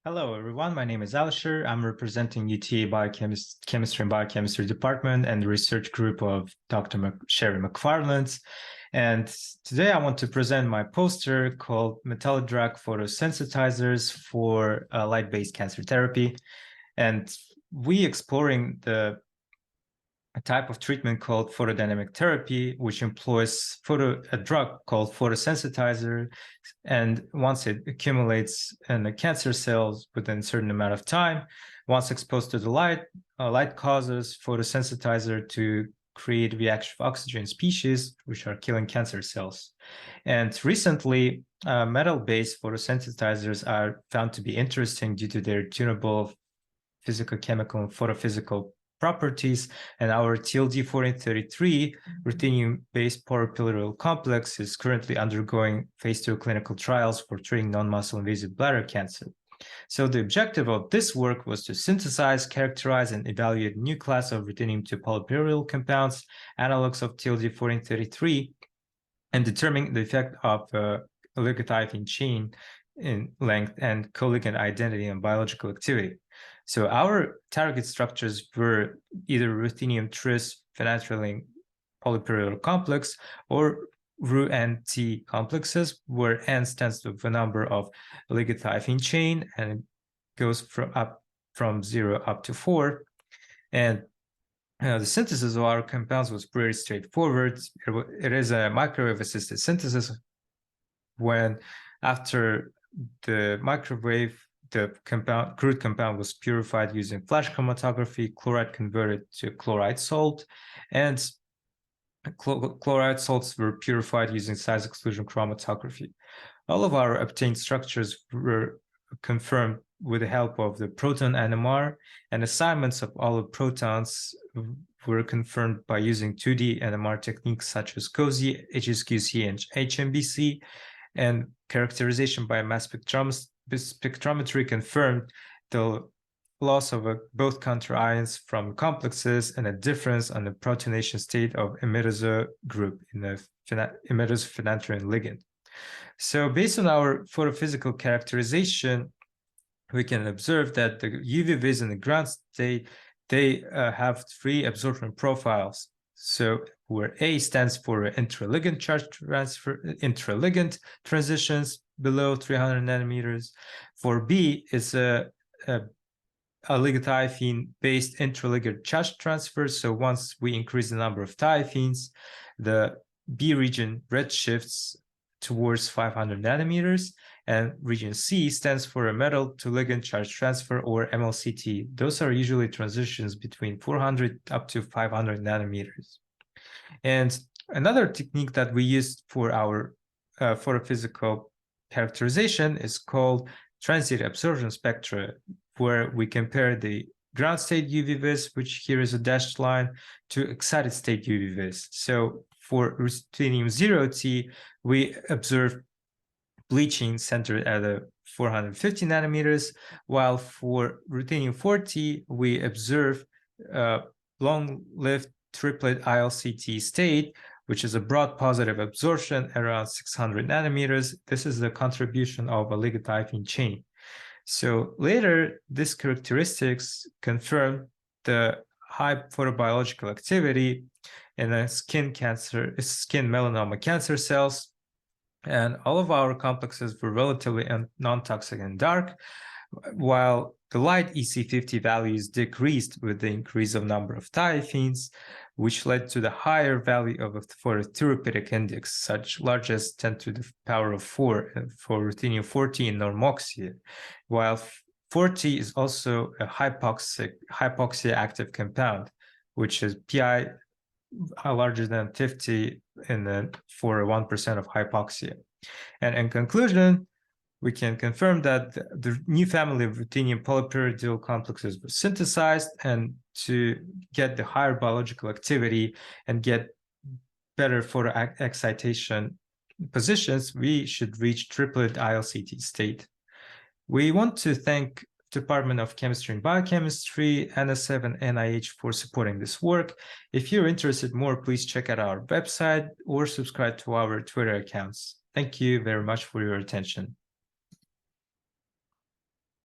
Hello, everyone. My name is Alisher. I'm representing UTA Chemistry and Biochemistry Department and the research group of Dr. Sherry McFarland. And today I want to present my poster called Metallic Drug Photosensitizers for Light-Based Cancer Therapy. And we exploring a type of treatment called photodynamic therapy, which employs a drug called photosensitizer. And once it accumulates in the cancer cells within a certain amount of time, once exposed to the light, light causes photosensitizer to create reactive oxygen species, which are killing cancer cells. And recently, metal-based photosensitizers are found to be interesting due to their tunable physical, chemical, and photophysical properties, and our TLD-1433 ruthenium-based polypyrrole complex is currently undergoing phase 2 clinical trials for treating non-muscle invasive bladder cancer. So the objective of this work was to synthesize, characterize, and evaluate a new class of ruthenium-2 polypyrrole compounds, analogs of TLD-1433, and determine the effect of oligothiopene chain in length and co-ligand identity and biological activity. So our target structures were either ruthenium tris phenylalanine polypyrrole complex or Ru-N-T complexes, where N stands for the number of oligothiopene chain and it goes from 0 up to 4. And the synthesis of our compounds was pretty straightforward. It is a microwave-assisted synthesis when after the microwave, the crude compound was purified using flash chromatography, chloride converted to chloride salt, and chloride salts were purified using size exclusion chromatography. All of our obtained structures were confirmed with the help of the proton NMR, and assignments of all the protons were confirmed by using 2D NMR techniques such as COSY, HSQC, and HMBC, and characterization by mass spectrometry confirmed the loss of both counter ions from complexes and a difference on the protonation state of imidazole group in the imidazophenanthrin ligand. So based on our photophysical characterization, we can observe that the UV vis in the ground state, they have three absorption profiles. So where A stands for intraligand charge transfer, intraligand transitions below 300 nanometers. For B is a oligothiopene-based intraligand charge transfer. So once we increase the number of thiophenes, the B region redshifts towards 500 nanometers, and region C stands for a metal to ligand charge transfer, or MLCT. Those are usually transitions between 400 up to 500 nanometers. And another technique that we used for our photophysical characterization is called transient absorption spectra, where we compare the ground state UV vis, which here is a dashed line, to excited state UV vis. So for ruthenium 0T, we observe bleaching centered at 450 nanometers, while for ruthenium 4T, we observe long-lived triplet ILCT state, which is a broad positive absorption around 600 nanometers. This is the contribution of oligothiopene chain. So later, these characteristics confirm the high photobiological activity in the skin melanoma cancer cells. And all of our complexes were relatively non-toxic and dark, while the light EC50 values decreased with the increase of number of thiophenes, which led to the higher value of a phototherapeutic index, such large as 10 to the power of 4 for ruthenium 40 in normoxia, while 40 is also a hypoxia active compound, which is PI larger than 50 for 1% of hypoxia. And in conclusion, we can confirm that the new family of ruthenium polypyrrole complexes were synthesized, and to get the higher biological activity and get better photo excitation positions, we should reach triplet ILCT state. We want to thank Department of Chemistry and Biochemistry, NSF, and NIH for supporting this work. If you're interested more, please check out our website or subscribe to our Twitter accounts. Thank you very much for your attention.